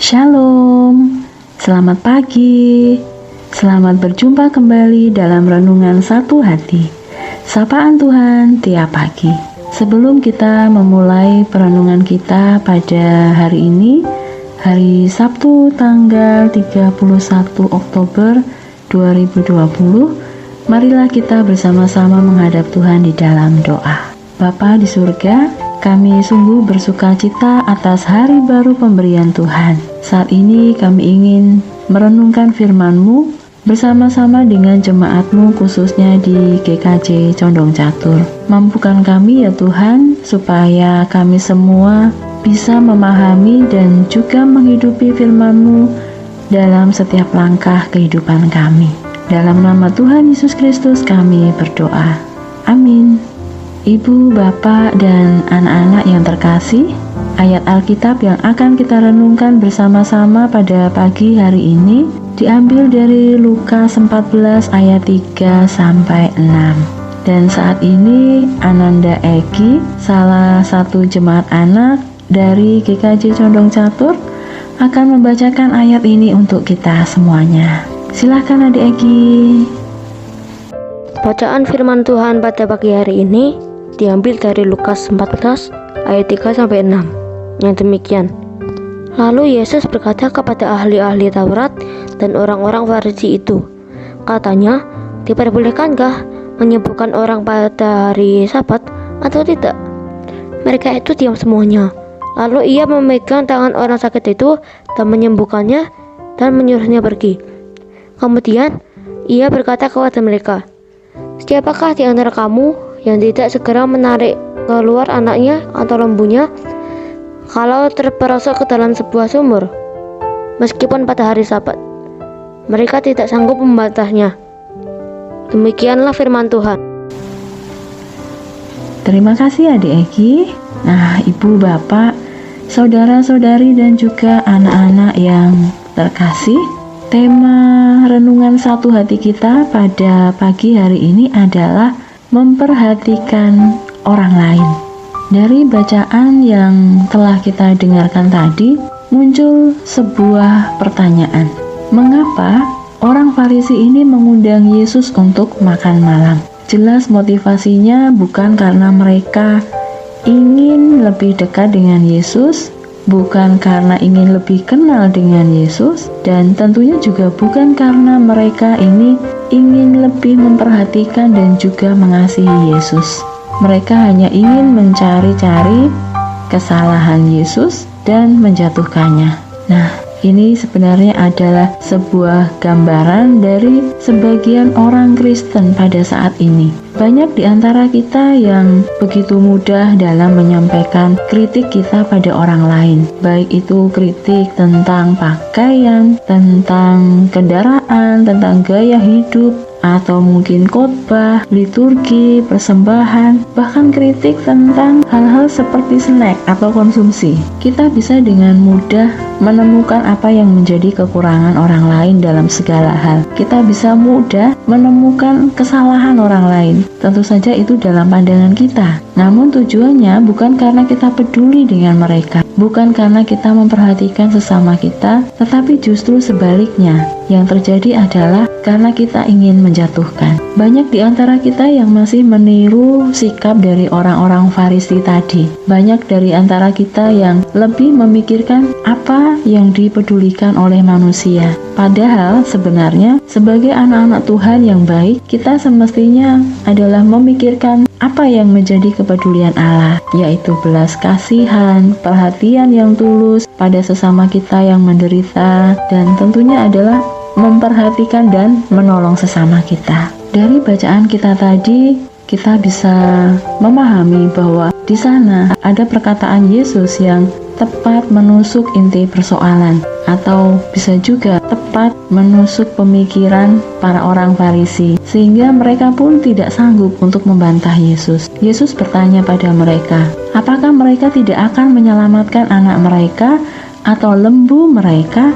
Shalom, selamat pagi. Selamat berjumpa kembali dalam renungan satu hati. Sapaan Tuhan tiap pagi. Sebelum kita memulai perenungan kita pada hari ini, hari Sabtu tanggal 31 Oktober 2020, marilah kita bersama-sama menghadap Tuhan di dalam doa. Bapa di surga, kami sungguh bersuka cita atas hari baru pemberian Tuhan. Saat ini kami ingin merenungkan firman-Mu bersama-sama dengan jemaat-Mu khususnya di GKJ Condong Catur. Mampukan kami ya Tuhan, supaya kami semua bisa memahami dan juga menghidupi firman-Mu dalam setiap langkah kehidupan kami. Dalam nama Tuhan Yesus Kristus kami berdoa. Amin. Ibu, bapak, dan anak-anak yang terkasih, ayat Alkitab yang akan kita renungkan bersama-sama pada pagi hari ini diambil dari Lukas 14 ayat 3 sampai 6. Dan saat ini Ananda Egi, salah satu jemaat anak dari GKJ Condong Catur, akan membacakan ayat ini untuk kita semuanya. Silakan Adik Egi. Bacaan firman Tuhan pada pagi hari ini diambil dari Lukas 14 ayat 3 sampai 6. Yang demikian. Lalu Yesus berkata kepada ahli-ahli Taurat dan orang-orang Farisi itu, katanya, diperbolehkankah menyembuhkan orang pada hari Sabat atau tidak? Mereka itu diam semuanya. Lalu ia memegang tangan orang sakit itu dan menyembuhkannya dan menyuruhnya pergi. Kemudian ia berkata kepada mereka, siapakah di antara kamu yang tidak segera menarik keluar anaknya atau lembunya kalau terperosok ke dalam sebuah sumur, meskipun pada hari Sabat? Mereka tidak sanggup membantahnya. Demikianlah firman Tuhan. Terima kasih Adik Egi. Nah, ibu, bapak, saudara-saudari, dan juga anak-anak yang terkasih, tema renungan satu hati kita pada pagi hari ini adalah memperhatikan orang lain. Dari bacaan yang telah kita dengarkan tadi, muncul sebuah pertanyaan. Mengapa orang Farisi ini mengundang Yesus untuk makan malam? Jelas motivasinya bukan karena mereka ingin lebih dekat dengan Yesus, bukan karena ingin lebih kenal dengan Yesus, dan tentunya juga bukan karena mereka ini ingin lebih memperhatikan dan juga mengasihi Yesus. Mereka hanya ingin mencari-cari kesalahan Yesus dan menjatuhkannya. Nah, ini sebenarnya adalah sebuah gambaran dari sebagian orang Kristen pada saat ini. Banyak di antara kita yang begitu mudah dalam menyampaikan kritik kita pada orang lain, baik itu kritik tentang pakaian, tentang kendaraan, tentang gaya hidup, atau mungkin khotbah, liturgi, persembahan, bahkan kritik tentang hal-hal seperti snack atau konsumsi. Kita bisa dengan mudah menemukan apa yang menjadi kekurangan orang lain dalam segala hal. Kita bisa mudah menemukan kesalahan orang lain. Tentu saja itu dalam pandangan kita. Namun tujuannya bukan karena kita peduli dengan mereka, bukan karena kita memperhatikan sesama kita, tetapi justru sebaliknya. Yang terjadi adalah karena kita ingin menjatuhkan. Banyak di antara kita yang masih meniru sikap dari orang-orang Farisi tadi. Banyak dari antara kita yang lebih memikirkan apa yang dipedulikan oleh manusia. Padahal sebenarnya sebagai anak-anak Tuhan yang baik, kita semestinya adalah memikirkan apa yang menjadi kepedulian Allah, yaitu belas kasihan, perhatian yang tulus pada sesama kita yang menderita, dan tentunya adalah memperhatikan dan menolong sesama kita. Dari bacaan kita tadi, kita bisa memahami bahwa di sana ada perkataan Yesus yang tepat menusuk inti persoalan, atau bisa juga tepat menusuk pemikiran para orang Farisi, sehingga mereka pun tidak sanggup untuk membantah Yesus. Yesus bertanya pada mereka, apakah mereka tidak akan menyelamatkan anak mereka atau lembu mereka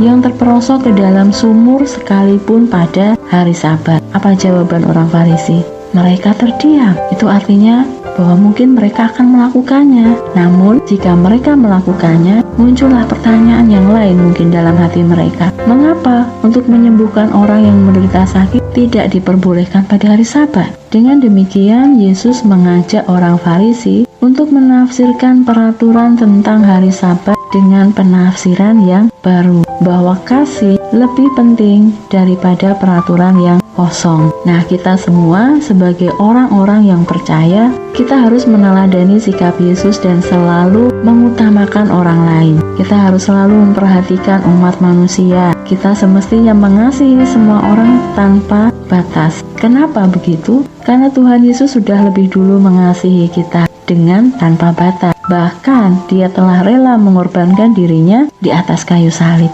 yang terperosok ke dalam sumur sekalipun pada hari Sabat? Apa jawaban orang Farisi? Mereka terdiam. Itu artinya bahwa mungkin mereka akan melakukannya. Namun, jika mereka melakukannya, muncullah pertanyaan yang lain mungkin dalam hati mereka. Mengapa untuk menyembuhkan orang yang menderita sakit tidak diperbolehkan pada hari Sabat? Dengan demikian, Yesus mengajak orang Farisi untuk menafsirkan peraturan tentang hari Sabat dengan penafsiran yang baru, bahwa kasih lebih penting daripada peraturan yang kosong. Nah, kita semua sebagai orang-orang yang percaya, kita harus meneladani sikap Yesus dan selalu mengutamakan orang lain. Kita harus selalu memperhatikan umat manusia. Kita semestinya mengasihi semua orang tanpa batas. Kenapa begitu? Karena Tuhan Yesus sudah lebih dulu mengasihi kita dengan tanpa batas. Bahkan Dia telah rela mengorbankan dirinya di atas kayu salib.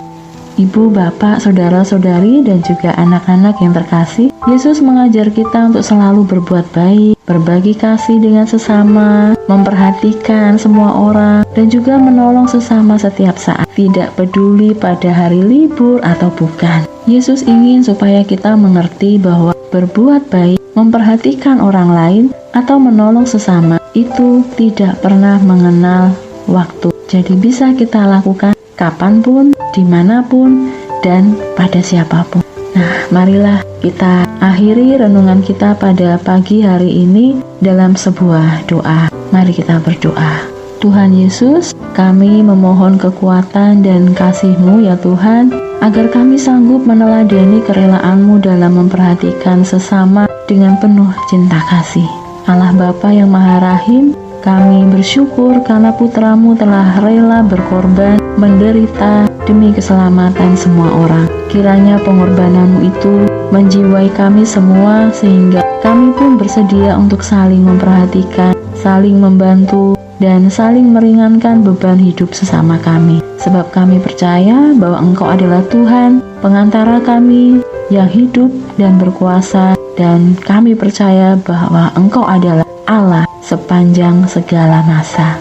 Ibu, bapak, saudara-saudari, dan juga anak-anak yang terkasih, Yesus mengajar kita untuk selalu berbuat baik, berbagi kasih dengan sesama, memperhatikan semua orang, dan juga menolong sesama setiap saat, tidak peduli pada hari libur atau bukan. Yesus ingin supaya kita mengerti bahwa berbuat baik, memperhatikan orang lain, atau menolong sesama itu tidak pernah mengenal waktu. Jadi bisa kita lakukan kapanpun, dimanapun, dan pada siapapun. Nah, marilah kita akhiri renungan kita pada pagi hari ini dalam sebuah doa. Mari kita berdoa. Tuhan Yesus, kami memohon kekuatan dan kasih-Mu ya Tuhan, agar kami sanggup meneladani kerelaanmu dalam memperhatikan sesama dengan penuh cinta kasih. Allah Bapa yang Maha Rahim, kami bersyukur karena putramu telah rela berkorban, menderita demi keselamatan semua orang. Kiranya pengorbananmu itu menjiwai kami semua, sehingga kami pun bersedia untuk saling memperhatikan, saling membantu, dan saling meringankan beban hidup sesama kami. Sebab kami percaya bahwa Engkau adalah Tuhan, pengantara kami yang hidup dan berkuasa, dan kami percaya bahwa Engkau adalah Allah sepanjang segala masa.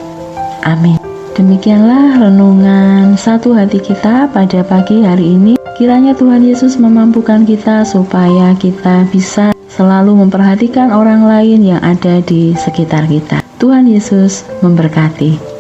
Amin. Demikianlah renungan satu hati kita pada pagi hari ini. Kiranya Tuhan Yesus memampukan kita supaya kita bisa selalu memperhatikan orang lain yang ada di sekitar kita. Tuhan Yesus memberkati.